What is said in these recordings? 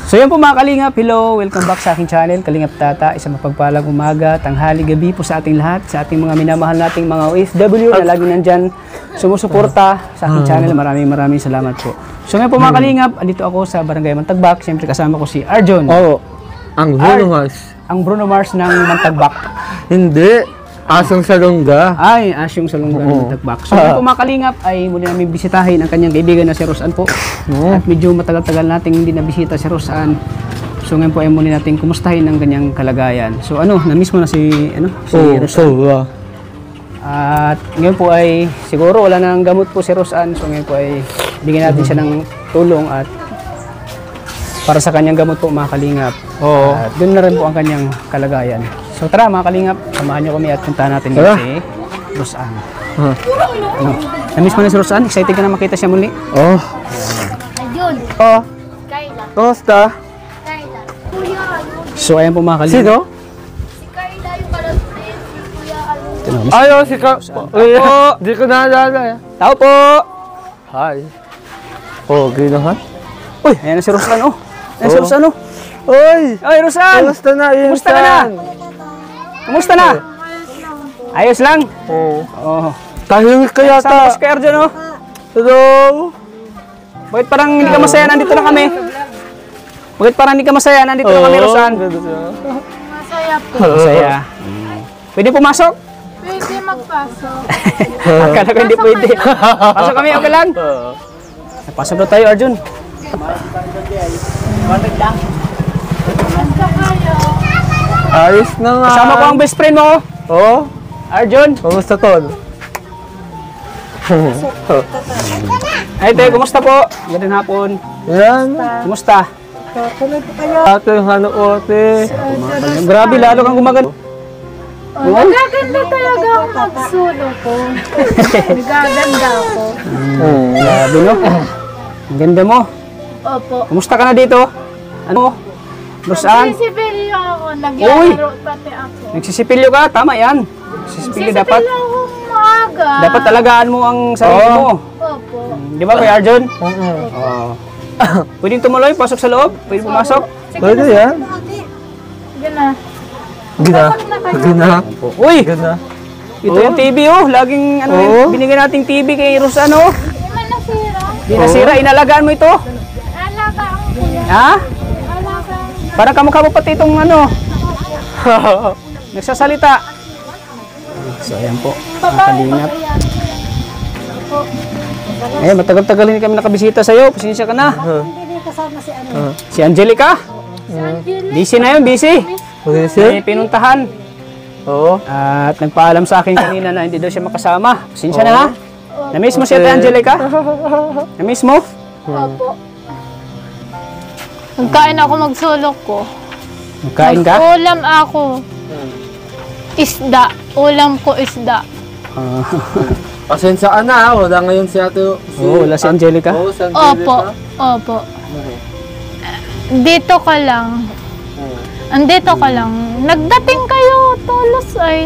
So yan po mga Kalingap, hello, welcome back sa aking channel, Kalingap Tata. Isang mapagpalang umaga, tanghali, gabi po sa ating lahat, sa ating mga minamahal nating mga OFW na lagi nandyan sumusuporta sa aking channel. Maraming salamat po. So ngayon po mga Kalingap, andito ako sa Barangay Mantagbak. Siyempre kasama ko si Arjon. Oo, ang Bruno Mars. Ang Bruno Mars ng Mantagbak. Hindi, Asong Salonga. Ay, Asyong Salonga ng Mantagbak. So ngayon po mga Kalingap, ay muli namin bisitahin ang kanyang kaibigan na si Rosan po. At medyo matagal-tagal nating hindi nabisita si Rosan. So ngayon po ay muli natin kumustahin ang kanyang kalagayan. So na-miss mo na si Rosan. At ngayon po ay siguro wala nang gamot po si Rosan. So ngayon po ay bigyan natin siya ng tulong at para sa kanyang gamot po mga Kalingap. At doon na rin po ang kanyang kalagayan. So tara mga Kalingap, samahan niyo kami at puntahan natin si Rosan. Na-miss mo na si Rosan? Excited ka na makita siya muli? Ayun. Kayla. Kumusta? Kayla. Kuya, ano? So ayan po mga Kalingap. Sino? Si Kayla yung kalapit. Si Kuya, ano? Ayaw, si Di ko naalala. Tao po! Hi. Ginohan? Uy, ayan na si Rosan oh. Ayan si Rosan oh. Uy! Ay Rosan! Kumusta na? Kumusta ka na? Kumusta na? Ayos lang? Oo. Tahimik ka Sama yata. ko si Arjon oh. Hello? Bakit parang hindi ka masaya? Nandito na kami. Bakit parang hindi ka masaya? Nandito na kami, Rosan. Masaya po. Masaya. Pwede pumasok? Pwede magpasok. Akala ko hindi pwede. Pasok kami, okay lang? Pasok na tayo, Arjon. Basta kayo. Ayos na nga. Kasama ko ang best friend mo. Oo? Arjon. Kumusta, Tol? Ay, tayo, kumusta po? Magandang hapon. Yan. Kumusta? Ate, yung hano ote. Grabe, lalo kang gumaganda. Nagaganda talaga ang magsulo ko. Nagaganda ako. Grabe, no? Ang ganda mo. Opo. Kumusta ka na dito? Ano? Rosan? Nagsisipilyo ako. Nagyalaro pati ako. Nagsisipilyo ka? Tama yan. Nagsisipilyo dapat. Nagsisipilyo ako maaga. Dapat talagaan mo ang sarili mo. Opo. Di ba, Kuya Arjon? Oo. Pwedeng tumuloy, pasok sa loob? Pwede pumasok? Pwede yan. Gana. Gina. Uy! Gina. Ito yung TV oh. Laging binigyan nating TV kay Rosan oh. Hindi man nasira. Di nasira, inalagaan mo ito. Alaga ang kuya. Ha? Alaga ang... Parang kamukha mo pati itong nagsasalita. So ayan po, Kalingap. Eh, matagal-tagal hindi kami nakabisita sa'yo. Pasensya ka na. Hindi kasama si ano. Si Angelica? Busy na yun, busy. May pinuntahan. Oo. At nagpaalam sa akin kanina na hindi daw siya makasama. Pasensya na ha. Na-miss mo si Ate Angelica? Na-miss mo? Opo. Nagkain ako magsulok ko. Magkain ka? Ulam ako. Isda. Ulam ko isda. Pasensya ka na, wala ngayon si Ate. Oo, wala si Angelica. Oo, si Angelica. Opo. Dito ka lang. Andito ka lang. Nagdating kayo, tulos ay.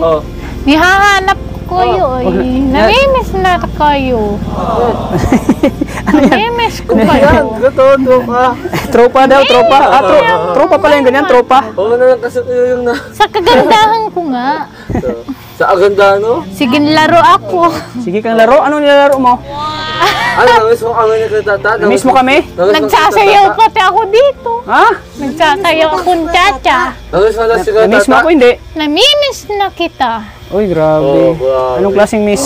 Nihahanap ko kayo ay. Namimiss na kayo. Namimiss ko kayo. Tropa. Tropa daw, tropa. Tropa pala yung ganyan, tropa. Oo na lang kasi yung na. Sa kagandahan ko nga. Sa aganda, no? Sige, laro ako. Sige kang laro. Anong nilalaro mo? Ano, namiss mo kami ni Tata? Na-miss mo kami? Nagsasayaw pati ako dito. Ha? Nagsasayaw akong tsa-tsa. Namiss mo na si Tata? Na-miss mo ako, hindi. Namimiss na kita. Uy, grabe. grabe. Anong klaseng miss?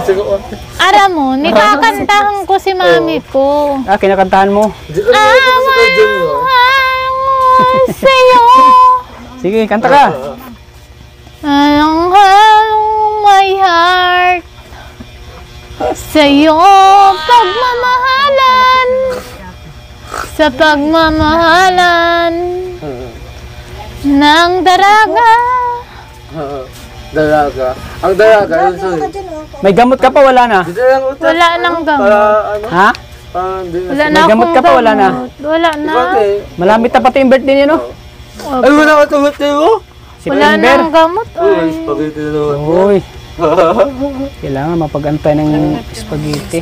Siguro. Aram mo, nikakantahan ko si mami ko. Kinakantahan mo. Di ko naman ito si Kuya Jun, no? Sa'yo. Sige, kanta ka. Halong my heart. Sa'yo pagmamahalan. Sa pagmamahalan ng daraga. Dalaga. Ang dalaga, yun sorry. May gamot ka pa, wala na? Dito lang utot. Wala nang gamot. Para ano? Ha? Wala na May gamot akong ka pa, wala na? gamot. Wala na. Bakit? Malapit na pati yung birthday niya, no? Ay, wala ka tumatay mo? Si Wala Pember. nang gamot. Uy, Ay. spaghetti na naman. Uy. Kailangan mapag-antay ng spaghetti.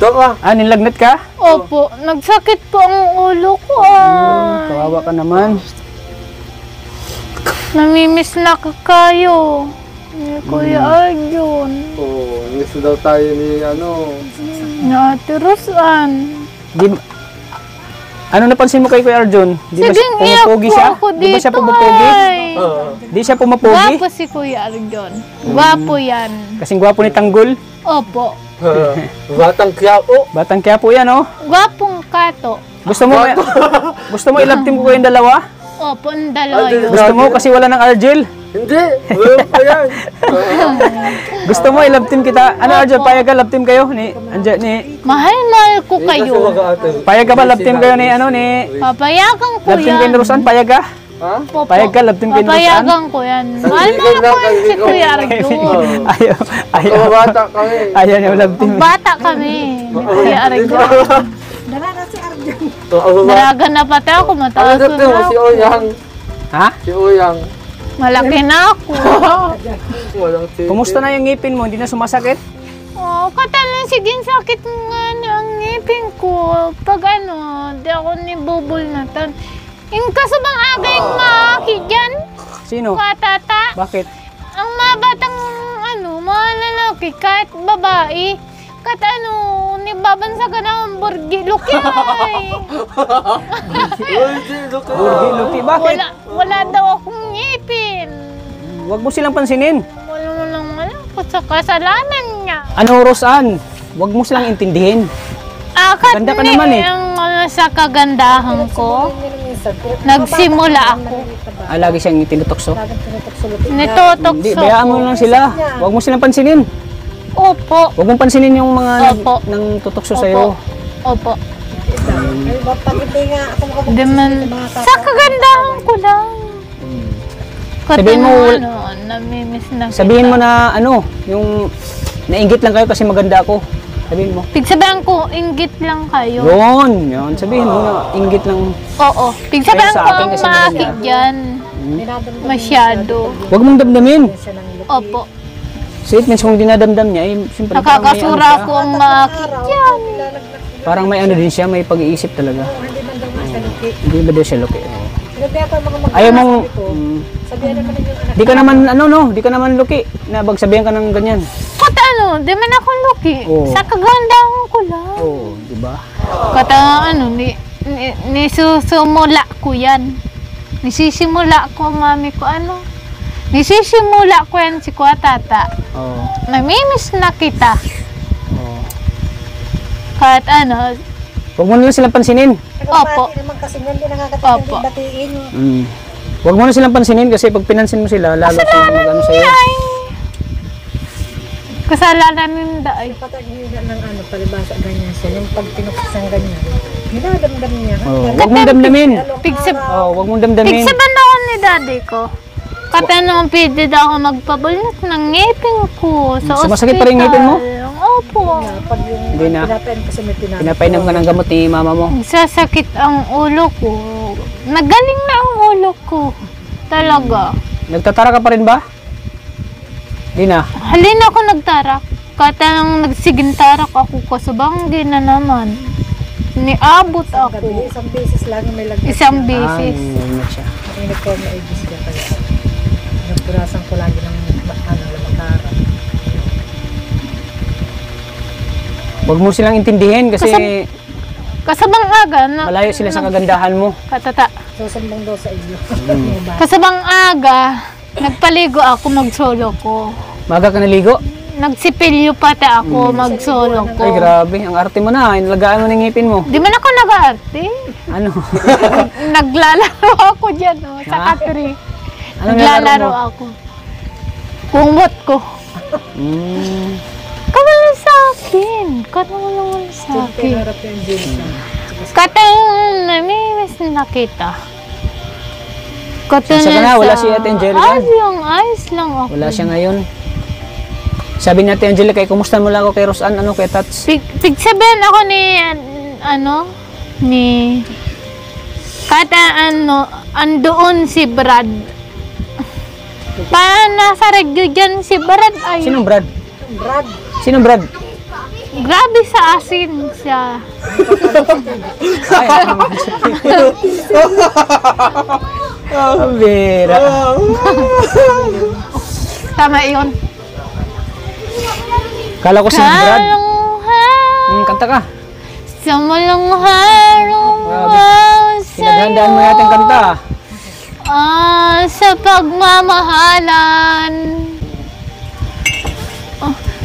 Ito ka. Nilagnat ka? Opo, nagsakit po ang ulo ko ah. Kawawa ka naman. Namimiss na kayo. Ni Kuya Arjun. Oo, miss daw tayo ni ano. Ni Ate Rosan. Ano napansin mo kay Kuya Arjun? Di ba Sige, iyak pumapogi po siya? ako Di ba siya dito pumapogi? ay. Oo. Di siya pumapogi? Gwapo si Kuya Arjun. Gwapo yan. Kasing gwapo ni Tanggol. Opo. Batang Quiapo. Batang Quiapo yan, oh. Gwapong kato. Gusto mo i-love team ko kayong dalawa? Opo, ang dalawa yun. Gusto mo kasi wala ng Argel? Hindi. Wala pa yan. Gusto mo i-love team kita? Ano Argel, payag ka love team kayo? Mahal ko kayo. Payag ka ba love team kayo ni Papayagan ko love team kayo ni yan. Rosan? Payag ka? Ha? Opo. Payag ka love team kayo ni Rosan? Papayagan ko yan. Mahal ko yan si Kuya Arjun. Ayaw. Bata kami. Ayaw niya love team. Bata kami. Ni Kuya Arjun. Daraga na pati ako. Ano Mataas dito? na Si ako. Oyang. Ha? Si Oyang. Malaki na ako. Walang si... Kumusta na yung ngipin mo? Hindi na sumasakit? Oh, katalan sige sakit nga ang ngipin ko. Pag di ako nibubulnatan. Yung kasabang agay maaki dyan. Sino? Katata. Bakit? Ang mga batang mga lalaki, kahit babae, kahit nibabansa ka ng burgi, luki ay. Burgi, luki. Bakit? Wala daw akong ngipin. Huwag mo silang pansinin. Wala sa kasalanan niya. Ano, Rosan? Huwag mo silang intindihin. Ganda ka naman eh. Ang sa kagandahan ko, nagsimula ako. Lagi siyang tinutokso. Hindi, Nitutokso bayaan mo ko. lang sila. Huwag mo silang pansinin. Opo. Huwag mong pansinin yung mga Opo. nang tutokso sa'yo. Opo. Di man, sa kagandahan ko lang. Sabihin mo, namimiss na kita. Sabihin mo na yung nainggit lang kayo kasi maganda ako. Sabihin mo. Pigsabihan ko, inggit lang kayo. Yun. Sabihin mo na inggit lang. Oo. Pigsabihan Kaya sa ko akin ang kasi maakit maganda. dyan. Masyado. Huwag mong damdamin. Opo. Statements kung dinadamdam niya, siyempre Nakakasura ko ang maakit dyan. Parang may din siya, may pag-iisip talaga. Hindi ba daw siya luki? Ayaw mong... di ka naman, di ka naman luki. Nabagsabihan ka ng ganyan. Kat di man ako luki. Oo. Sa kagandahan ko lang. Oo, di ba? Kat nisusumula ko yan. Nisisimula ko, mami ko nisisimula ko yan si Kuya Tata. Oo. Namimiss na kita. Oo. Kahit Huwag mo na silang pansinin. Opo. Opo. Huwag mo na silang pansinin kasi pag pinansin mo sila, lalo silang mag-ano sa'yo. Ay. Kasalanan ninda ay. Patag niya ng palibasa ganyan siya. Yung pag pinuksan ganyan, dinadamdam niya. Oh, huwag mong damdamin. Pigsab. Huwag mong damdamin. Pigsaban ako ni daddy ko. Kata pwede daw ako magpabulot ng ngipin ko sa ospital. Sumasakit pa rin ngipin mo? Opo. Pag yung Hindi na. pinapain kasi may pinapay. Pinapainom ka ng gamot ni mama mo. Sasakit ang ulo ko. Nagaling na ang ulo ko. Talaga. Nagtatara ka pa rin ba? Hindi na. Halin ako nagtarak. Kata nang nagsigintarak ako kasabang na naman. Niabot ako. Isang beses lang may lagyan. Isang beses. Ngunit siya. Nakinig ko na ibis ka kaya. Nagpurasan ko lagi ng lamakara. Huwag mo silang intindihin kasi Kasabang aga. malayo sila sa kagandahan mo. Katata. Susumbong daw sa iyo. Kasabang aga. Nagpaligo ako, magsolo ko. Maga ka naligo? Nagsipilyo pati ako, magsolo ko. Ay, grabe. Ang arte mo na. Inalagaan mo ng ngipin mo. Di man ako nag-aarte. Ano? Naglalaro ako dyan, sa Ha? katri. Anong Naglalaro nilalaro mo? ako. Kumot ko. Kawala sa akin. Kawala sa akin. Harap yung Jason. Katang namimiss na kita. Saan ka na? Wala si Ate Angelica? Ayos lang ako. Wala siya ngayon. Sabi natin, Angelica, kumusta mo lang ako kay Rosan? Kay Tats? Pigsabihan ako andoon si Brad. Nasa radyo dyan si Brad ay. Sinong Brad? Brad. Sinong Brad? Grabe sa asin siya. Ang bira. Tama yun. Kala ko si Brad. Kanta ka. Sa malang harong Pinaghandaan mo natin kanta. Sa pagmamahalan.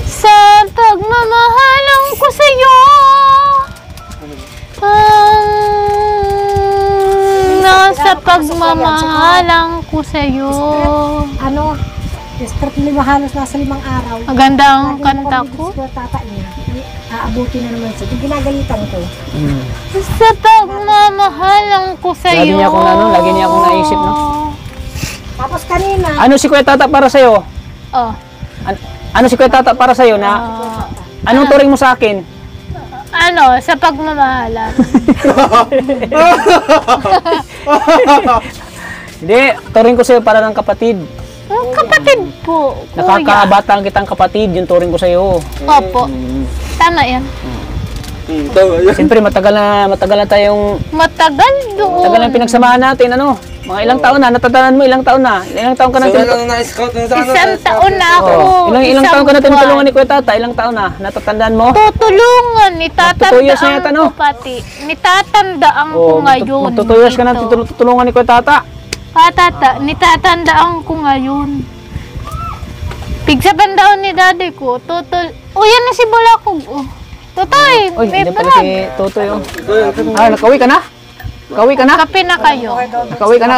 Sa pagmamahalan ko sa iyo. Sa pagmamahalan ko sa iyo. Ano? Start lima halos nasa 5 araw. Maganda ang kanta ko. Tata niya. Aabuti na naman siya. Ginagalitan ko. Sa pagmamahalan ko sa Lagi iyo. niya akong lagi niya akong naisip, no? Tapos kanina, Ano si Kuya Tata para sa'yo? Oh. Ano si Kuya Tata para sa'yo na anong turing mo sa akin? Ano, sa pagmamahalan. Hindi, turing ko sa'yo para ng kapatid. Ang kapatid po, kuya. Nakakabata kitang kapatid, yung turing ko sa'yo. Opo. Tama yan. Tama yan. Siyempre, matagal na tayong, Matagal doon. matagal na pinagsamahan natin, ano? Mga ilang taon na, natatandaan mo, ilang taon na? Ilang taon ka na So, lang na-scout na sana. Isang taon na ako. Ilang taon ka na Isang tinutulungan buwan. ni Kuya Tata? Ilang taon na? Natatandaan mo? Tutulungan, Magtutuyos na yata, nitatandaan no? ko pati. Nitatandaan ko ngayon. Magtutuyos ka na dito. tutulungan ni Kuya Tata. Tata, nitatandaan ko ngayon. Pigsaban daw ni daddy ko, oh yan na si Bulakog, oh. Totoy, Uy, may hindi pala vlog. si Totoy, oh. Nakawi ka na? Nakawi ka na? Kape na kayo. Nakawi ka na?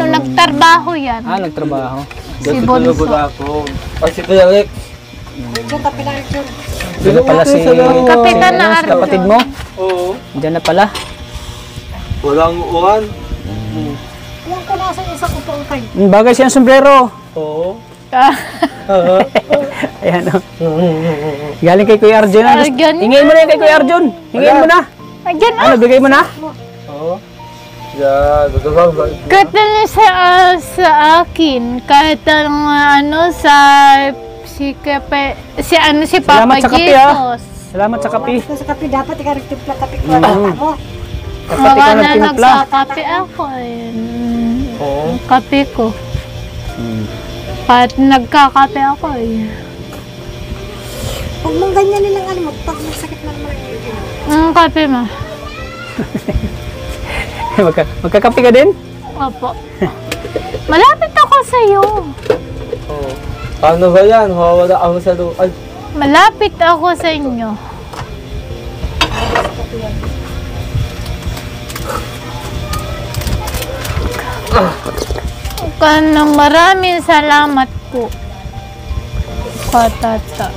Nagtarbaho yan. Nagtrabaho. Si Bonso. Ako. Ay, si Kuya Rick. medyo kapilang yun. Diyan na pala si Kapitan na si Arjo. kapatid mo. Oo. Diyan na pala. Walang uwan. Yung ko nasa isang upang Bagay siyang sombrero. Oo. Ayan, oh. Galing kay Kuya Arjun. Arjun. Hingin mo na yan kay Kuya Arjun. Hingin mo na. Ayan, Ano, bigay mo na? Oo. Yan. Magkakabal. kahit ano sa akin, kahit ano sa si Salamat Papa sa kape, ah. Jesus. Salamat sa kape. Ito sa kape, dapat ikaw nagtimpla kape ko. Mo. Kapatid ko Mga na nagtimpla. nagsakape ako. Oo. Kape ko. Kahit nagkakape ako eh. Huwag mong ganyan nilang ano, magsakit na naman ang ngipin. Kape ma. Magkakape ka din? Opo. Malapit ako sa iyo. Oo. Paano ba yan? Wala ako sa loob. Ay. Malapit ako sa inyo. Maraming salamat po. Tata.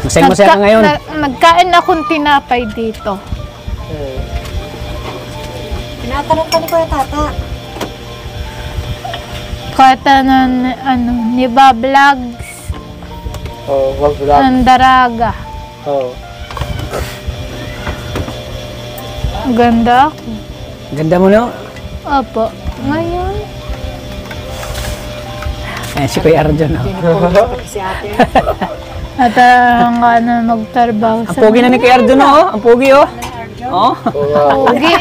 Masaya ka ngayon. Nagkain akong tinapay dito. Tinatanong ka ni Kuya Tata. Kahit ni Bablags, Oo. Wag. ng Daraga. Oo. Ganda ako. Ganda mo, no? Opo. Ngayon. Ayan, si Kuya Arjun, no? Si ate. At magtrabaho Ang pogi na ni Kuya Arjun, no? Ang pogi, oh. Oh. Pogi.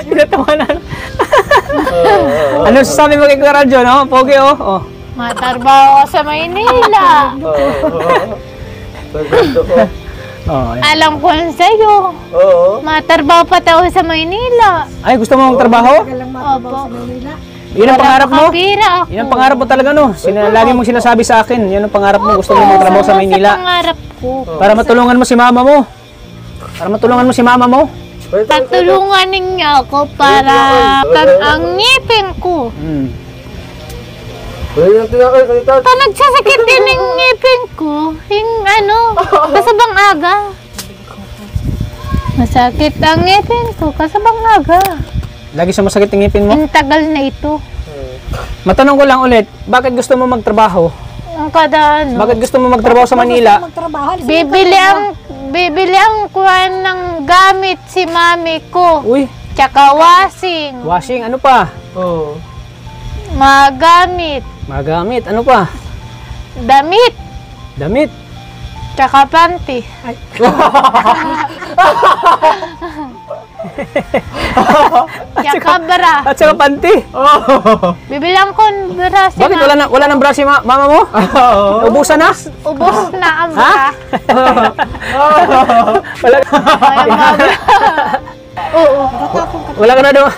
Pinatawanan. Ano sasabi mo kay Kuya Arjun, no? Ang pogi, oh. Oh. Matrabaho ako sa Maynila. Oh, ayan. Alam ko yun sa'yo. Oo. Matrabaho pa tayo sa Maynila. Ay, gusto mo magtrabaho? Galang Opo. matrabaho sa Manila. Yun ang pangarap mo? Makapira ako. Yun ang pangarap mo talaga, no? Lagi mong sinasabi sa akin, yun ang pangarap mo. Gusto mo magtrabaho sa Sa Maynila. pangarap ko. Para matulungan mo si mama mo. Para matulungan mo si mama mo. Patulungan ninyo ako para ang ngipin ko. Wala yung tinakay kanita. Pag nagsasakit din yung ngipin ko, yung kasabang aga. Masakit ang ngipin ko, kasabang aga. Lagi sa masakit ang ngipin mo. Ang tagal na ito. Matanong ko lang ulit, bakit gusto mo magtrabaho? Ang kada Bakit gusto mo magtrabaho sa Manila? Magtrabaho. bibili ang kuwan ng gamit si mami ko. Uy, Tsaka washing, washing, ano pa? Oo. mga gamit, Magamit, ano pa? damit. Damit. Tsaka panty. Tsaka bra. At saka panty. Bibilang ko ng bra si Bakit mama. wala nang bra si mama mo? Ubusan na? Ubos na ang bra. Wala, Ay, mama. Oo. wala ka na doon.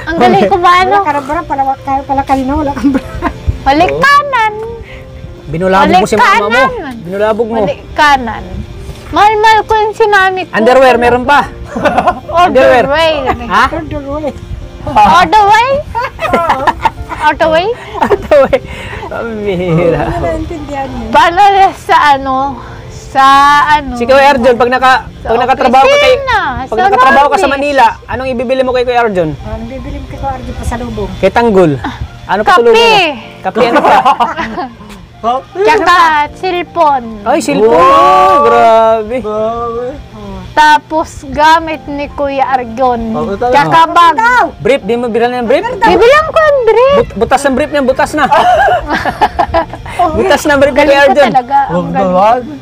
Ang galing ko ba ano? Karabara, pala kanina, wala kang bra. Balik kanan. Binulabog mo si mama mo. Kanan. Binulabog mo. Balik kanan. Mahal-mahal ko yung sinami ko. Underwear, meron pa. All the underwear. way. Ha? All the way? All the way? Underwear. Pamihira. Naintindihan niyo. Paano sa ano? Sa ano? Si Kuya Arjon, pag nakatrabaho ka opisina, pag sa nakatrabaho ka sa Nordic. Manila, anong ibibili mo kay Kuya Arjon? Ang bibiling ko Arjo pa sa lubong. Kay Tanggol. Ano pa tulungan mo? Kape. Kape ano pa? Tsaka cellphone. Ay, cellphone. Ay, grabe. Tapos gamit ni Kuya Argon. talaga? Tsaka bag. Brief, di mo bilang ng brief? Bibilang ko ang brief. Butas ng brief niya, butas na. Butas na brief ni Kuya Galing ko Arjon. talaga. Ang galing.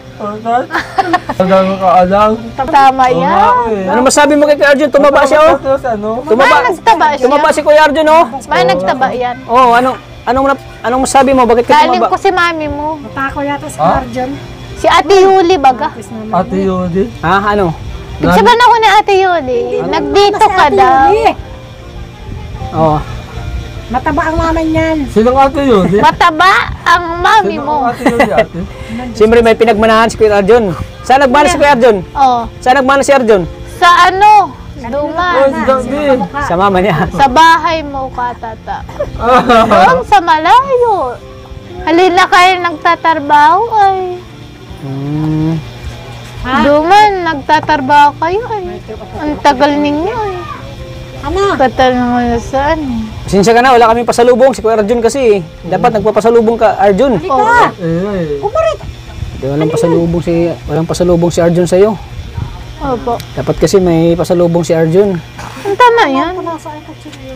Ang dami ka alam. Tama yan. Ano masabi mo kay Kuya Arjon? Tumaba siya, oh. Tapos ano? Tumaba. Nagtaba siya. Tumaba si Kuya Arjon, oh. May nagtaba yan. Oh, anong masabi mo? Bakit ka Galing tumaba? ko si mami mo. Matako yata si Ah? Arjon. Si Ate Yuli baga. Ate Yodi. Ha, ano? Nagsaban ako ni Ate Yuli. Nagdito ka daw. Oh. Mataba ang mama niyan. Sinong Ate Yodi? Mataba ang mami Sinong mo. Ate Yodi, ate? Siyempre may pinagmanahan si Kuya Arjon. Saan nagmana si Kuya Arjon? Oh, Saan nagmana si Arjon? sa ano? Oh, Duman. si Dodi. Sa mama niya. Sa bahay mo ka, tata. Doon sa malayo. Halina kayo nagtatrabaho ay. Hmm. Duman, nagtatrabaho kayo ay. Ang tagal ninyo ay. Ano? Katal naman na saan. Pasensya ka na, wala kaming pasalubong. Si Kuya Arjon kasi. Dapat nagpapasalubong ka, Arjon. Halika! Eh, Hindi, walang pasalubong si Arjon sa'yo. Opo. Dapat kasi may pasalubong si Arjon. Ang tama yan. Wala sa akin kutsilyo.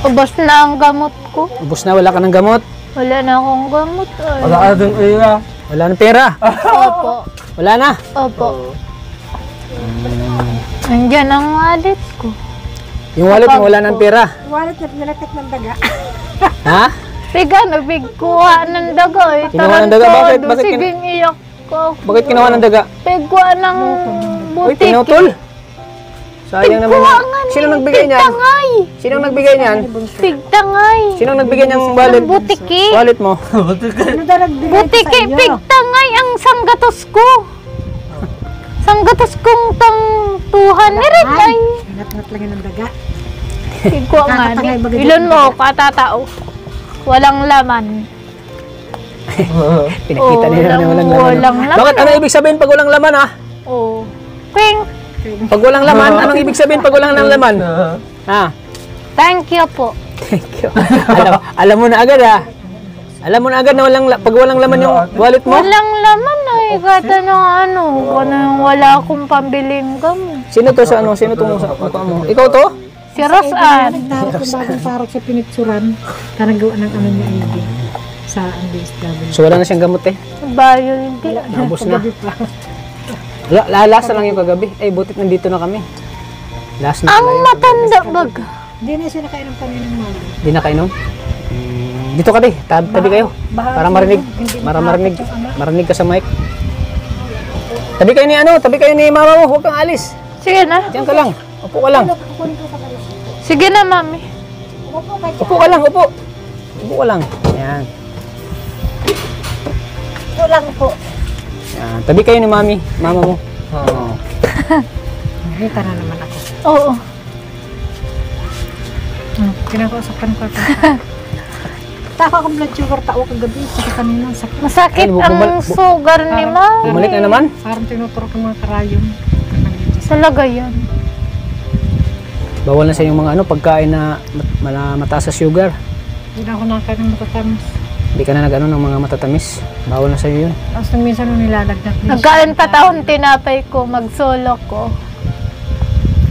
Ubos na ang gamot ko. Ubus na, wala ka ng gamot. Wala na akong gamot ay. wala ka ding iya. Wala ng pera. Opo. Wala na. Opo. Nandiyan ang wallet ko. Yung wallet mo, wala ng pera. Wallet na nilapit ng daga. Ha? Piga, nabigkuha ng daga eh. Kinuha ng daga? Bakit? Tarantado, Bakit sige iyak ko. Bakit kinuha ng daga? Pigwa ng Uy, butik. tinutol. Sayang naman. Pigwa nga Sino ni- nagbigay niyan? Pigtangay. Sino nagbigay niyan? Pigtangay. Sino nagbigay niyang wallet? Ng butiki. Wallet mo? Ano daw nagbigay ito Butiki, sa inyo? pigtangay ang sanggatos ko. Sanggatos kong tang 200 ay. Hinat-ngat lang yun ng daga. Pigwa nga Kakatangay, ni. bagay Ilon din. mo, katatao. Walang laman. Pinakita nila na walang laman. Walang laman. Bakit? Ano ibig sabihin pag walang laman, ha? Oh. Pink. Pag walang laman, anong ibig sabihin pag walang ng laman? Ha? Thank you po. Thank you. Alam mo na agad, ha? Alam mo na agad na pag walang laman yung wallet mo? Walang laman ay. Kata ng ano. Kung wala akong pambiling gamot. Sino to sa ano? Sino to sa mukha mo? Ikaw to? Si Rosan. Nagtawag kong bagong parok sa pinitsuran. Kanagawa ng ano niya ID sa ang DSW. So wala na siyang gamot eh. Bayo hindi. Naubos na. Gabi pa. Last na lang yung kagabi. Ay, butit nandito na kami. Last na Ang pala yun. matanda baga. Hindi na siya nakainom kanina ng mga. Di na kainom? Dito ka, tabi kayo. Para marinig. Para marinig ka sa mic. Tabi kayo ni ano, tabi kayo ni mama mo. Huwag kang alis. Sige na. Diyan ka lang. Upo ka lang. Sige na, mami. Upo ka lang, upo. Upo ka lang. Yan. Ito lang po. Yan. Tabi kayo ni mama mo. Nakita na naman ako. Oo. Pinag-uusapan ko ito. Tako akong blood sugar tao kagabi. Saka kanina sakit. Masakit Ay, ang sugar ni ma. Bumalik na naman. Parang tinuturo ko mga karayom. Talaga yan. Bawal na sa yung mga ano, pagkain na mataas sa sugar. Hindi na ako nakakain ng matatamis. Hindi ka na nag-ano ng mga matatamis. Bawal na sa'yo yun. Tapos nung minsan nung nilalagdag niya. Nagkain pa taon tinapay ko, mag-solo ko.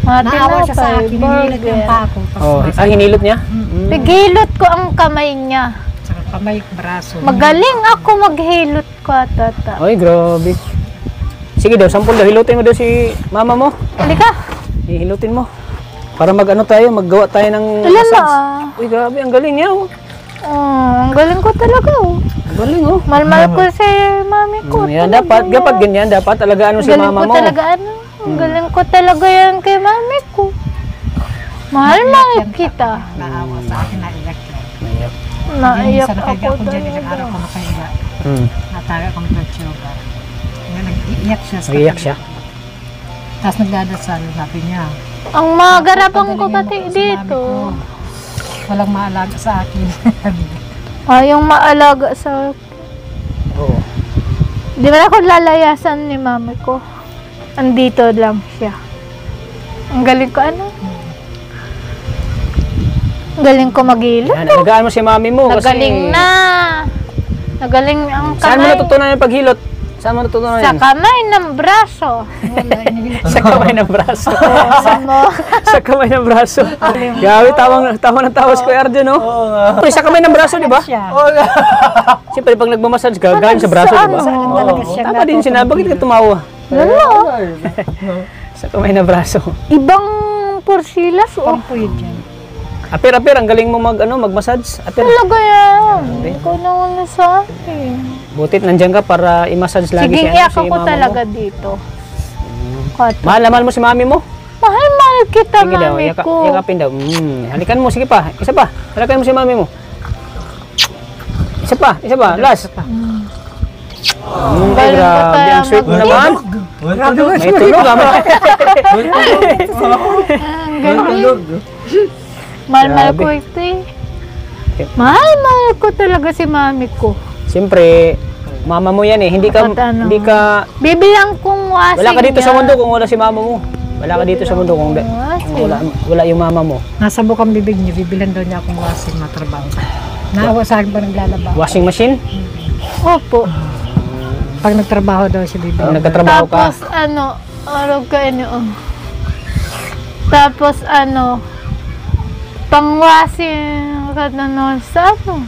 Mga Naawa siya sa tinapay, akin. Hinilit yung burger. pa ako. Oh, hinilot niya? Pighilot ko ang kamay niya. Saka kamay, braso. Magaling ako maghilot ko, tata. Ay, grabe. Sige daw, sampol daw. Hilutin mo daw si mama mo. Halika. Hilutin mo. Para mag-ano tayo, maggawa tayo ng Alam mo, massage. Uy, grabe. Ang galing niya, oh. ang galing ko talaga, oh. Ang galing, oh. Malmal ko si mami ko. Yan, talaga dapat yan. ganyan. Dapat alagaan mo si Galing mama ko mo. talaga, ano? Ang galing ko talaga yan kay mami ko. Mahal kita. Naawa sa akin, naiyak siya. Naiyak Minsan nakaiga ako ko dyan, isang talaga. araw ko nakaiga. Hmm. Nataga akong pagtsuga. Nag-iiyak siya. Nag-iyak siya. Tapos nagdadasal, sabi niya. Ang mga garapang ko "Pagalingin pati mo si dito. mami ko. Walang maalaga sa akin. Ayong maalaga sa... Oo. Di ba ako lalayasan ni mami ko? Andito lang siya. Ang galing ko, ano? Ang galing ko mag-ilot. Yan, alagaan mo si mami mo. Nagaling na. Nagaling ang Saan mo kamay. natutunan yung paghilot? Saan mo natutunan Sa yan? kamay ng braso. Sa kamay ng braso. Saan mo? Sa kamay ng braso. Gawi, tawa ng tawa si Kuya Arjun, no? Oo nga. Uy, sa kamay ng braso, di ba? Siya. Oo nga. Siyempre, pag nagmamassage ka, galing sa braso, di ba? Saan? Talaga siya. Tama din sinabi. Bakit ka tumawa? Lalo. Sa kamay ng braso. Ibang porsilas, oh. Pampuy dyan. Apir, ang galing mo mag-massage. Apir. Talaga yan. Ikaw na una sa akin. Butit nandyan ka para i-massage lagi Sige, si, iyak si ako mama talaga mo. dito. Kat. Mahal mo si mami mo. Mahal kita, Sige daw, mami ko. yakapin daw. Halikan mo, sige pa. Isa pa. Halikan mo si mami mo. Isa pa. Last. Ay, Galing ko grabe. tayo Ang sweet mo mag- naman. May tulog naman. Ang galing. Mahal Grabe. ko ito eh. Mahal ko talaga si mami ko. Siyempre, mama mo yan eh. Hindi ka, At ano? hindi ka, Bibilang kong wasig wala ka dito niya. sa mundo kung wala si mama mo. Wala ka dito sa mundo kung Wasig. wala yung mama mo. Nasa bukang bibig niya, bibilan daw niya akong wasing matrabaho. Naawa sa akin pa naglalaba. Washing machine? Opo. Pag nagtrabaho daw siya, Pag bibilan. nagtatrabaho ka. Tapos arog ka ano. Tapos pangwasin ka na sa ano.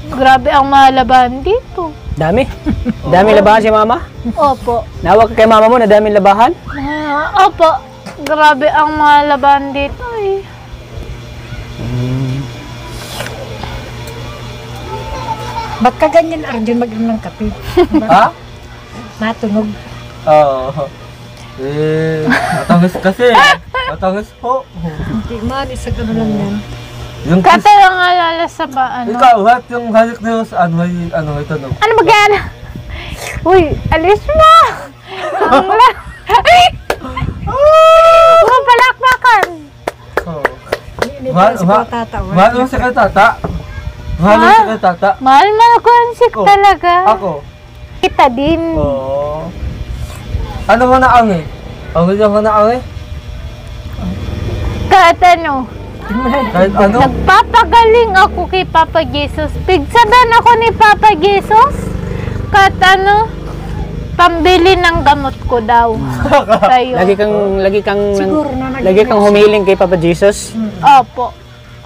Grabe ang malaban dito. Dami? Dami labahan si mama? Opo. Nawa ka kay mama mo na daming labahan? Opo. Grabe ang malaban dito eh. Ba't ka ganyan, Arjun, mag-inom ng kape? Ha? Natunog. Oo. Matangis kasi. Matangis po. Hindi man, isa ka lang yan. Yung kiss. Kata lang alala sa ba ano. Ikaw, what? Yung halik niyo sa ito no? Ano ba yan? Uy, alis mo! Huwag palakpakan! Oo. Hindi pa si tata. Mahal mo si kay tata? Mahal mo si kay tata? Mahal ko ang sik Oh, talaga. Ako? Kita din. Oo. Ano mo na ang eh? Ang ganyan mo na ang eh? Kahit ano, Kahit ano? nagpapagaling ako kay Papa Jesus. Pigsadan ako ni Papa Jesus. Kahit ano, pambili ng gamot ko daw. Sa'yo. Lagi kang Siguro na lagi kang humiling kay Papa Jesus. Opo.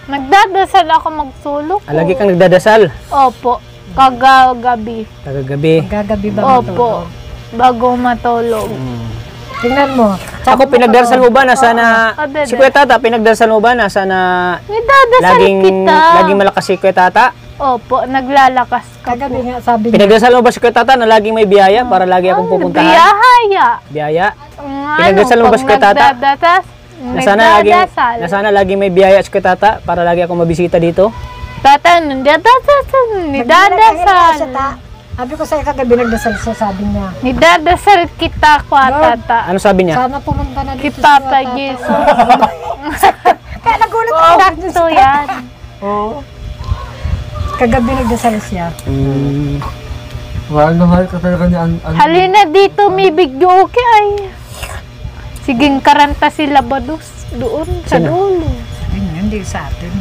Nagdadasal ako magsulok. Lagi kang nagdadasal. Opo. Kagagabi. Tagagabi. Gagabi ba Opo. Bago matulog. Tingnan mo. Ako pinagdarasal mo ba na sana Dede. si Kuya Tata pinagdarasal mo ba na sana Nagdadasal kita. laging malakas si Kuya Tata? Opo, naglalakas ka Kagabi po. nga sabi niya. Pinagdarasal mo ba si Kuya Tata na laging may biyaya para lagi akong pupuntahan? Biyahaya. Biyaya? Ano, Pinagdasal mo ba si Kuya Tata? Nagdadatas. Na sana laging may biyaya si Kuya Tata para lagi akong mabisita dito? Tata, nagdadasal. Nidadasal. Sabi ko sa'yo kagabi nagdasal siya, sabi niya. Nidadasal kita, kwa Lord. tata. Ano sabi niya? Sana pumunta na Kay dito Papa Tata. Jesus. Kaya nagulat ako. Sakto yan. Oo. Kagabi nagdasal siya. Mahal na mahal ka talaga ni Halina dito, may bigyo okay ay. Siging karanta sila bados doon sa dulo. Hindi sa atin.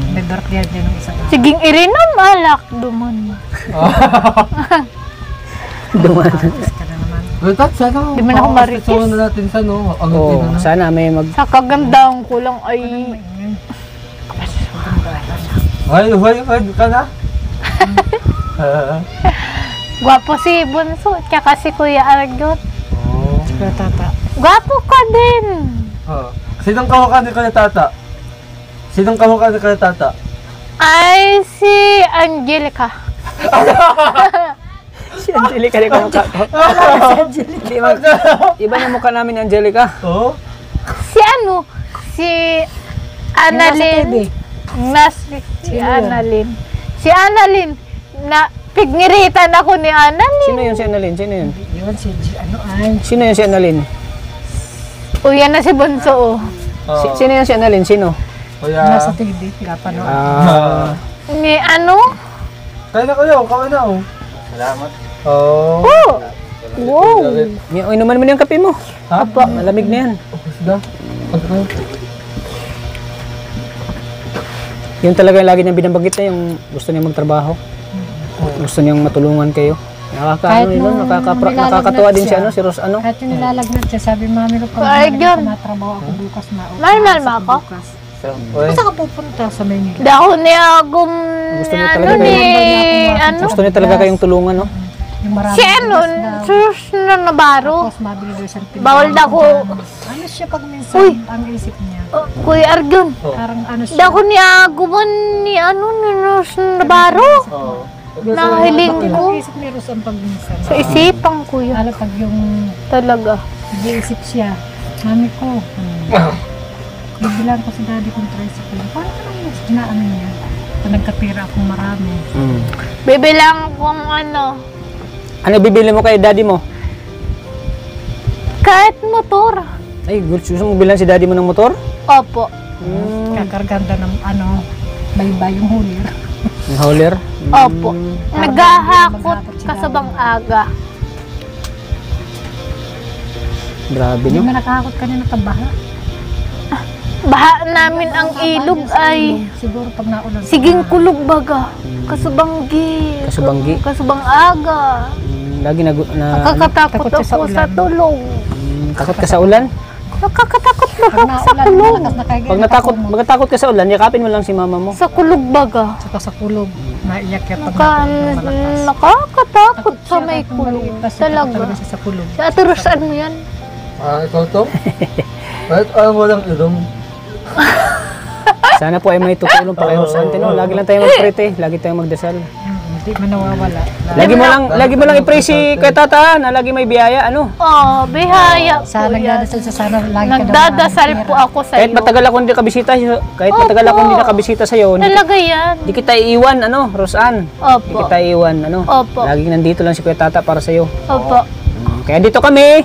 May birthday din ng isa. Siging irinom alak duman. Duman. Ka na naman. Tat, sana Di man ako marites. Kasama na natin sa no. Ang Oo, na. sana may Sa kagandahan ko lang ay Hoy ka na? Gwapo si Bunso, tsaka si Kuya Argot. Oh. Kaya tata. Gwapo ka din. Oh. Sinong kamukha ni Kuya Tata? Sinong kamukha ni Kuya Tata? Ay, si Angelica. Si Angelica rin kumukha ko. Di ba? Iba na mukha namin ni Angelica. Oh? Si ano? Si Annalyn. Si Annalyn. Si Annalyn. Na pigniritan ako ni Annalyn. Sino yun si Annalyn? Sino yun? Yun, si ano ay. Sino yun si Annalyn? O yan na si Bunso. Oh. Sino yun si Annalyn? Sino? Kuya. Nasa TV, pinapanood. Ni ano? Kaya na kayo, kawin na oh. Salamat. Oh. Oh! Wow! Inuman mo na yung kape mo. Ha? Malamig na yan. Sige. Yun talaga yung lagi niyang binabanggit na yung gusto niya magtrabaho. Gusto niyang matulungan kayo. Nakakatuwa din siya, si Ros, ano? Kahit yung nilalagnat siya, sabi mami ko, Ay, yun. matrabaho ako bukas na. Mahal mo ako? Uy. Saan ka pupunta sa Maynila? Dako niya agum Gusto ni niya ano talaga ni kayo. ano? Gusto niya talaga kayong tulungan, no? Yung marami. Si ano? Sus na nabaro. Tapos mabili doon sa tindahan. Bawal dako. Ano siya pag minsan Uy. ang isip niya? Kuya Argon. Parang ano siya. Dako niya aguman ni ano ni Sus na nabaro. Oh. Nahiling ko. Ang isip ni Ros ang pag minsan. Sa isipang kuya. Lalo pag yung Talaga. nag-iisip siya. Mami ko. Bibilang ko sa daddy kong tricycle. Paano ka nang na ano niya? Pag nagkapira akong marami. Bibilang kung ano. Ano bibili mo kay daddy mo? Kahit motor. Ay, gusto mo bilang si daddy mo ng motor? Opo. Kakarganda ng ano, baybay yung hulir. Yung hauler? Opo. Naghahakot kasabang aga. Grabe, Hindi no? mo nakahakot ka na nakabaha. Baha namin ang ilog ay Siguro pag naulan. siging kulog baga. Kasubanggi. Kasubanggi? Kasubang aga. Lagi Nakakatakot Takot siya sa ako sa ulan. tulog. takot ka sa ulan? Nakakatakot baga Pag sa naulan, kulog. malakas na kayo. Magkatakot ka sa ulan, yakapin mo lang si mama mo. Sa kulog baga. Saka sa kulog. Naiyak yan pag naulan malakas. Nakakatakot sa Siya may kahit kulog. maliit pa siya, takot Talaga. talaga siya sa kulog. Sa aturusan mo yan. Ikaw to? Kahit alam mo lang ilong. Sana po ay may tutulong pa kayo sa no? Lagi lang tayo magprete, lagi tayong magdasal. Hindi man nawawala. Lagi mo lang i-pray si kay tata na lagi may biyaya, ano? Oh, bihaya po Sana yan. nagdadasal sa sana lagi ka daw Nagdadasal maraming po pera. ako sa Kahit iyo. matagal ako hindi nakabisita, kahit matagal ako hindi nakabisita sa iyo, Talaga yan. di kita iiwan, ano, Rosan? Di Opo. kita iiwan, ano? Opo. Laging nandito lang si Kuya Tata para sa iyo. Opo. Kaya dito kami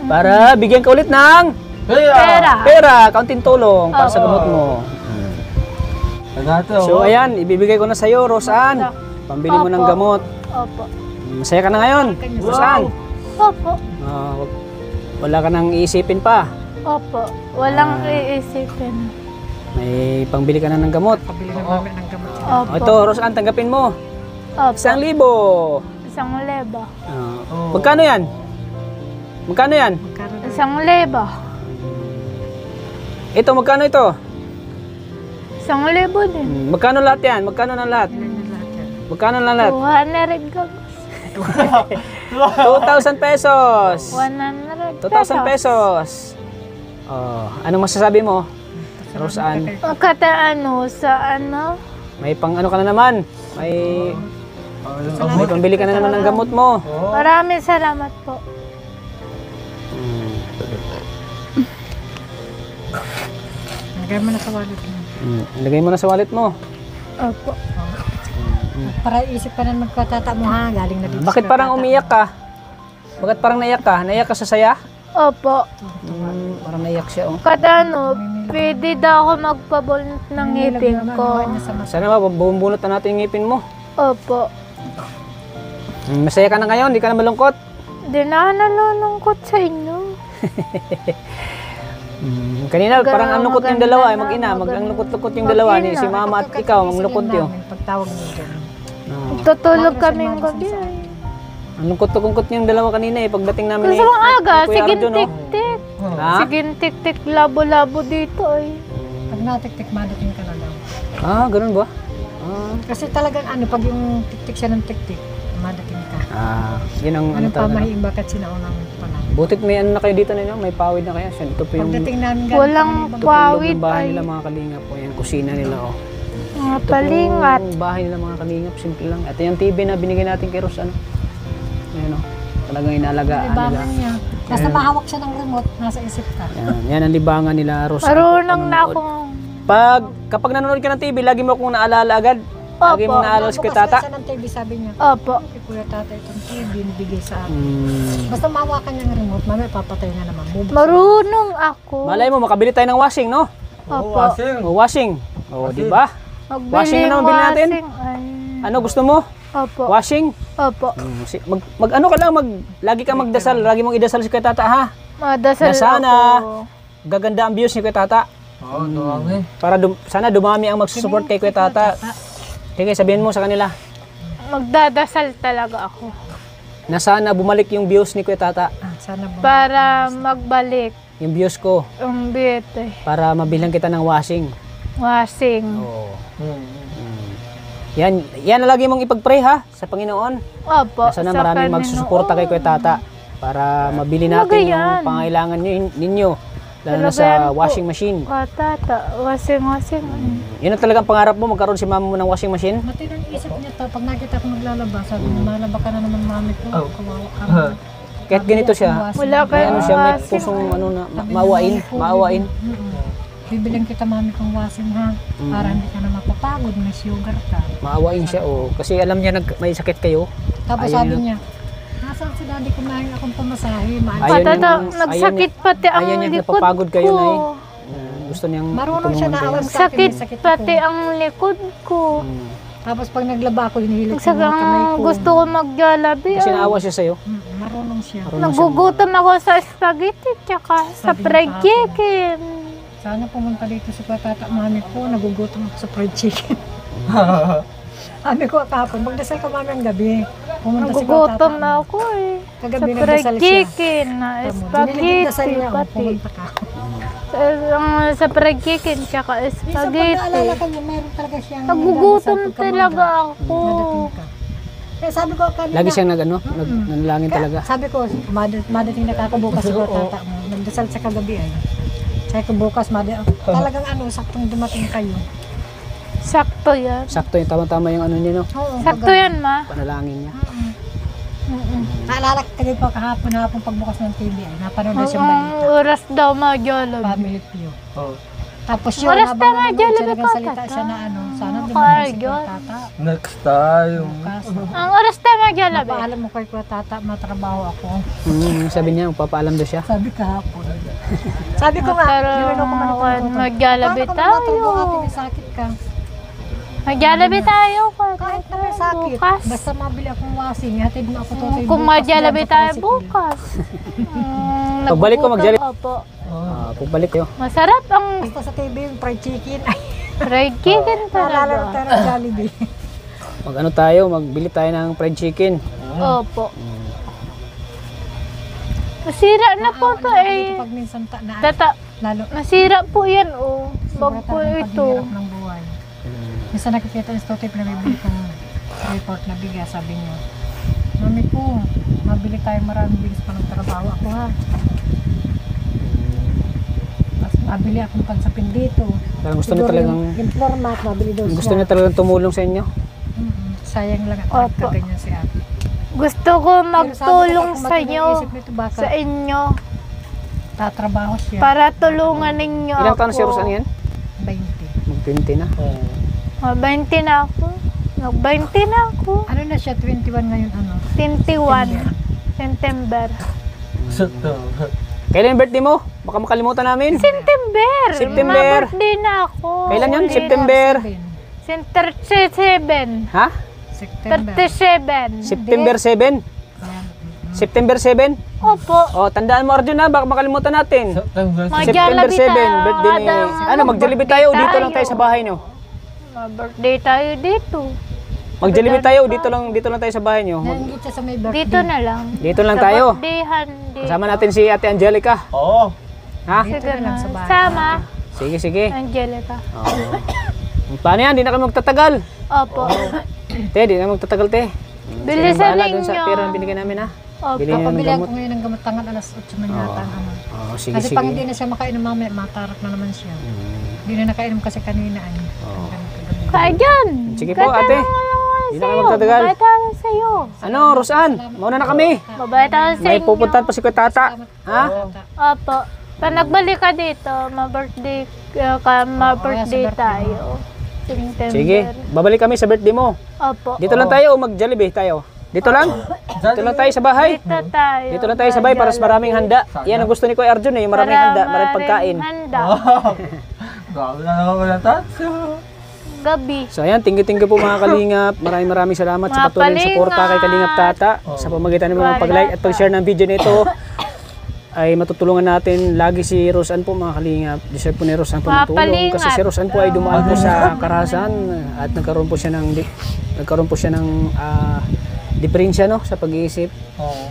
para bigyan ka ulit ng Pera. pera, kaunting tulong para sa gamot mo. Ano So ayan, ibibigay ko na sa iyo, Rosan. Pambili mo ng Opo. gamot. Opo. Masaya ka na ngayon, Rosan. Opo. Wala ka nang iisipin pa. Opo. Walang iisipin. May pangbili ka na ng gamot. Pabili ng mami ng gamot. Opo. Ito, Rosan, tanggapin mo. Opo. 1,000. Isang leba. Magkano yan? Magkano yan? Isang leba. Ito, magkano ito? Isang lebo din. Magkano lahat yan? Magkano na lahat? Magkano na lahat? 200 gagos. 2,000 pesos. 100 2,000 pesos. Oh, anong masasabi mo? Rosan, Kata ano, sa ano? may pang ano ka na naman. May pambili ka na naman ng gamot mo. Maraming salamat po. Lagay mo na sa wallet mo. Ilagay mo na sa wallet mo. Opo. Para isip ka na magkatata mo ha, galing na dito. Bakit parang umiyak ka? Bakit parang naiyak ka? Naiyak ka sa saya? Opo. Parang naiyak siya, oh. Kata ano, pwede daw ako magpabunot ng ngipin ko. Sana mabubunot na natin yung ngipin mo. Opo. Masaya ka na ngayon, hindi ka na malungkot. Di na nalulungkot sa inyo. Kanina parang ang lungkot yung dalawa, ay maganda mag-ina. na, Ang lungkot-lungkot yung dalawa, ni si mama at ikaw, ang lungkot yun. Pagtawag mo dyan. Tutulog kaming gabi ay. Ang lungkot-lungkot yung dalawa kanina eh, pagdating namin Gusto mong aga, Kuya sige Arjun, oh. tik-tik. Ha? Sige tik-tik, labo-labo dito ay. Pag natik-tik, madating ka na lang. Ah, ganun ba? Kasi talagang pag yung tiktik siya ng tiktik, madating ka. Yun ang ano Anong talaga. pamahiing bakit sinaunang panahon? Butit may ano na kayo dito ninyo, may pawid na kaya. Ito po yung, Pagdating namin Walang ito po yung loob pawid ng bahay ay nila mga kalingap po. Yan, kusina nila oh. mga Ito palingat. po yung bahay nila mga kalingap, simple lang. Ito yung TV na binigay natin kay Ros, ano. Ayan oh. Talagang inalagaan nila. libangan niya. Basta mahawak siya ng remote, nasa isip ka. Yan ang libangan nila Ros. Marunong na akong... Kapag nanonood ka ng TV, lagi mo akong naalala agad. Lagi mo naalala si Bukas Tata. na siya ng TV, sabi niya. Opo. Kay Kuya Tata itong TV, nabigay sa akin. Basta mahawakan niya ng remote, mamaya papatay na naman. Bubuksan. Marunong ako. Malay mo, makabili tayo ng washing, no? Oo, Opo. wasing. Washing. Di ba? Washing na naman bilhin natin? Ay. Ano gusto mo? Opo. Washing? Opo. Ano ka lang, lagi ka magdasal. Lagi mong idasal si Kuya Tata, ha? Madasal Na sana, ako. gaganda ang views ni Kuya Tata. Oo, dumami. Para sana dumami ang magsusupport kay Kuya Tata. Sige, sabihin mo sa kanila. Magdadasal talaga ako. Na sana bumalik yung views ni Kuya Tata. Sana ba? Para magbalik Yung views ko. ang bete. Para mabilang kita ng washing. Wasing. Oo. Yan na lagi mong ipag-pray ha sa Panginoon. Opo. Sana sa maraming magsusuporta kay Kuya Tata para mabili natin Talaga yung yan. pangailangan ninyo. Lalo na Talaga yan sa po. washing machine. Tata. Wasing. Yun ang talagang pangarap mo, magkaroon si mama mo ng washing machine? Matirang isip niya to, pag nakita ko naglalaba, sabi niya, malaba ka na naman mami ko. Kawawa ka na. Kahit ganito siya, Wala may kayong ano siya, may wasing. pusong ano na, maawain. Bibilang kita mami kong wasin ha, para hindi ka na mapapagod, may sugar ka. Maawain siya, oh. Kasi alam niya may sakit kayo. Tapos Ayaw sabi niya. niya, nasaan si daddy kumain akong pamasahe, Ayaw niya Tata, nang- nagsakit pati ang ayaw niya likod napapagod kayo, ko. Nay. Gusto niyang Marunong siya tulungan kayo. naawan sa akin, may Sakit sakit pati ako. ang likod ko. Tapos pag naglaba ako, hinihilit ko mga kamay Nagsakang ko. gusto ko mag-Jollibee. Kasi naawa siya sa'yo. Marunong siya. Nagugutom ako sa spaghetti tsaka sa Sabi fried niya chicken. Sana pumunta dito si Kuya Tata, mami ko, nagugutom ako sa fried chicken. Sabi ko kahapon, magdasal ka mami ang gabi. Pumunta si Kuya Tata. Nagugutom na ako eh. Sa Kagabi fried nagdasal siya. chicken, na Diniligid dasal spaghetti niya, pati. pumunta ka. Sa fried chicken tsaka Minsan pag spaghetti. naalala ka niya, meron talaga siyang Nagugutom nagdadasal pagka talaga umaga. ako. Nadating ka. Kaya sabi ko kanina, Lagi siyang nanalangin talaga. sabi ko, madating na kako bukas si Kuya Tata mo. Nagdasal sa kagabi ay. Sabi ko bukas, talagang saktong dumating kayo. Sakto yan. Sakto yung tama-tama yung ano niya, no? Oo, Sakto yan, ma. Panalangin niya. Naalala ko kayo pa hapon pagbukas ng TV ay napanood na siyang Ang balita. oras daw mag-Jollibee. Family View. Oo. Tapos yun, Oras habang tama, nanonood siya, Jollibee pa, nagsalita siya na sana Carl, dumating si Kuya yun. Tata. Next time. Bukas. Ang oras tayo mag-Jollibee. Napaalam mo kay Kuya Tata, matrabaho ako. Sabi niya, magpapaalam daw siya. Sabi kahapon. Sabi ko nga, Pero nilunok ko man ito. mag-Jollibee Paano ka matrabaho ate, tayo. may sakit ka? Mag-Jollibee tayo. Kahit na may sakit, Bukas. basta mabili akong wasing, hatid mo ako totoy Kung mag-Jollibee tayo bukas. Pagbalik ko, mag-Jollibee. Opo. Pagbalik kayo. Masarap ang Basta sa TV, yung fried chicken. Ay, fried chicken naalala ko talaga. tayo ng Jollibee. Magbili tayo ng fried chicken. Opo. Masira na po to eh. Pag minsan lalo, Nasira po yan oh. Bag sobrang po tayo ito. paghihirap ng buhay. Minsan nakikita yung stotip na bibili kong report na bigas, sabi niya, mami ko, mabili tayo maraming bigas pa ng trabaho ako ha. Tapos mabili akong pansapin dito. Parang gusto niya talagang, Yung floor mat, mabili daw gusto niya talagang tumulong sa inyo. Sayang lang at Opo. nagkaganyan si ate. Gusto ko magtulong sa inyo. Sa inyo. Tatrabaho siya. Para tulungan ninyo Ilang taon ako. si Rosan yan? 20. Mag-20 na. 20 na ako. Nag-20 na ako. Ano na siya, 21 ngayon 21. September. Sakto. Kailan yung birthday mo? Baka makalimutan namin. September. September. Ma-birthday na ako. Kailan yun? September. 37. Ha? September. 37. September 7? September 7? Opo. O, tandaan mo Arjun ha, baka makalimutan natin. September. September 7, birthday ni... Ano, mag-Jollibee tayo o dito lang tayo sa bahay nyo? Ma-birthday tayo dito. Mag-Jollibee tayo o dito lang tayo sa bahay nyo? Nanggit siya sa may birthday. Dito na lang. Dito lang Sa tayo. birthdayhan dito. Kasama natin si Ate Angelica. Oo. Ha? Sige na lang na. sa bahay. Sama. Sige, sige. Angelica. Oo. Paano yan? Di na kami magtatagal. Opo. Te, di na magtatagal, te. Bilisan Bahala dun sa ninyo. pera na binigay namin, ha? Opo. Bili na ng Pabilihan gamot. ko ngayon ng gamot tangan alas 8 man yata ang ano. Oo, sige, Kasi sige. pang hindi na siya makainom mamaya, matarak na naman siya. Hindi na nakainom kasi kanina. Kaya dyan. Sige po, ate. Di na kami magtatagal. Mabait ako sa'yo. Ano, Rosan? Mauna na kami. Mabait ako sa May inyo. pupuntahan pa si Kuya Tata. Ha? Opo. Pag nagbalik ka dito, ma-birthday ma-birthday tayo. September. Sige, babalik kami sa birthday mo. Opo. Dito lang tayo o mag-Jollibee tayo? Dito lang? Dito lang tayo sa bahay? Dito tayo. Dito lang tayo sa bahay para sa maraming handa. Yan ang gusto ni Kuya Arjun eh, yung maraming handa, maraming pagkain. Handa. Grabe na naman wala tatso. Gabi. So ayan, thank you po mga Kalingap. Maraming salamat sa Mga patuloy na suporta kay Kalingap Tata. Sa pamagitan ng mga pag-like at pag-share ng video nito ay matutulungan natin lagi si Rosan po mga Kalingap. Deserve po ni Rosan po ng tulong kasi si Rosan po ay dumaan po sa karahasan at nagkaroon po siya ng diferensya no sa pag-iisip. Oo.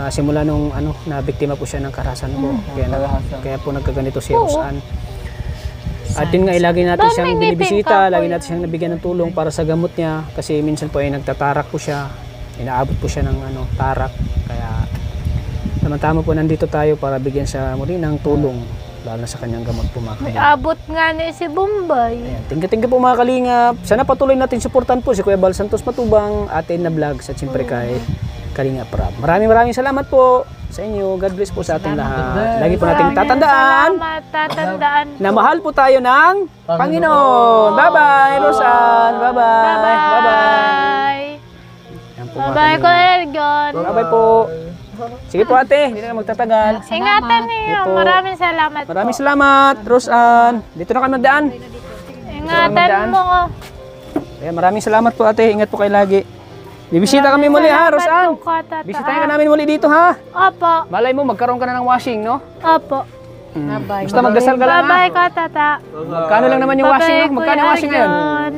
Simula nung na biktima po siya ng karahasan po. Kaya po nagkaganito si Rosan. At yun nga, lagi natin siyang binibisita, lagi natin siyang nabigyan ng tulong para sa gamot niya kasi minsan po ay nagtatarak po siya, inaabot po siya ng tarak. Kaya tama-tama po nandito tayo para bigyan siya muli ng tulong lalo na sa kanyang gamot po mga Kalingap. Abot nga ni si Bombay. Ayan, thank you po mga Kalingap. Sana patuloy natin suportan po si Kuya Bal Santos Matubang, Ate na Vlogs at siyempre kay Kalingap Rab. Maraming salamat po sa inyo. God bless po sa ating lahat. Lagi po nating tatandaan na mahal po tayo ng Panginoon. Bye-bye, Rosan. Bye-bye. Bye-bye. Yan po, mga Bye-bye, Kalingap. Kuya Ergon. Bye-bye po. Sige po ate, hindi na magtatagal. Ingatan niyo. Ito. Maraming salamat po. Maraming salamat, Rosan. Dito na kami magdaan. Ingatan mo. Ayan, maraming salamat po ate. Ingat po kayo lagi. Bibisita kami muli ha, Rosan. Bisitahin ka namin muli dito ha. Opo. Malay mo, magkaroon ka na ng washing, no? Opo. Basta magdasal ka lang ha. Bye-bye ka, tata. Magkano lang naman yung washing, no? Magkano yung washing ngayon?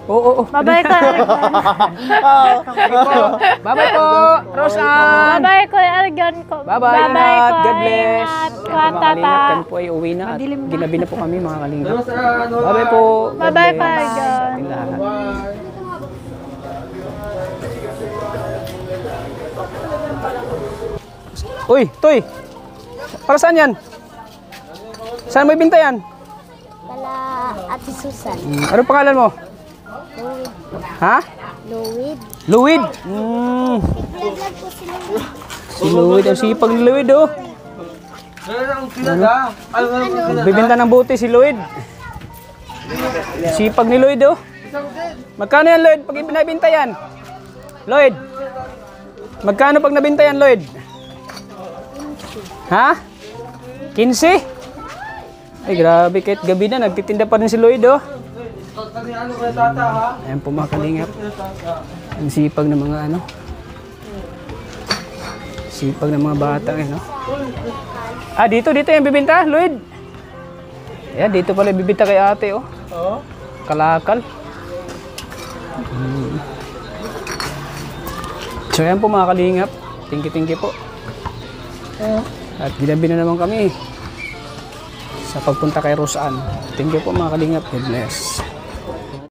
Oo. Bye-bye ka, Ergon. Bye-bye po, Rosan. Bye-bye, Kuya Ergon. Bye-bye, ingat. God bless. Ingat, Ayan, Kuya mga Tata. Kalingap, kami po ay uwi na at ginabi na po kami, mga Kalingap. Bye-bye po. God Bye-bye, bless Kuya sa Ergon. ating lahat. Uy, Toy. Para saan yan? Saan mo ibinta yan? Wala Ate Susan. Ano pangalan mo? Louid. Ha? Louid. Louid. Nag-vlog po sila. Si Louid. Ang sipag ni Louid, oh. Bibinta ng buti si Louid. Sipag ni Louid, oh. Magkano yan, Lloyd, pag pinabinta yan? Lloyd? Magkano pag nabinta yan, Lloyd? Ha? 15? Ay, grabe, kahit gabi na, nagtitinda pa rin si Lloyd, oh. Ayan po mga Kalingap. Ang sipag ng mga sipag ng mga bata, no? Dito yung bibinta, Lloyd. Ayan, dito pala bibinta kay ate, oh. Kalakal. So ayan po mga Kalingap. Thank you po. At ginabi na naman kami sa pagpunta kay Rosan. Thank you po mga Kalingap. God bless.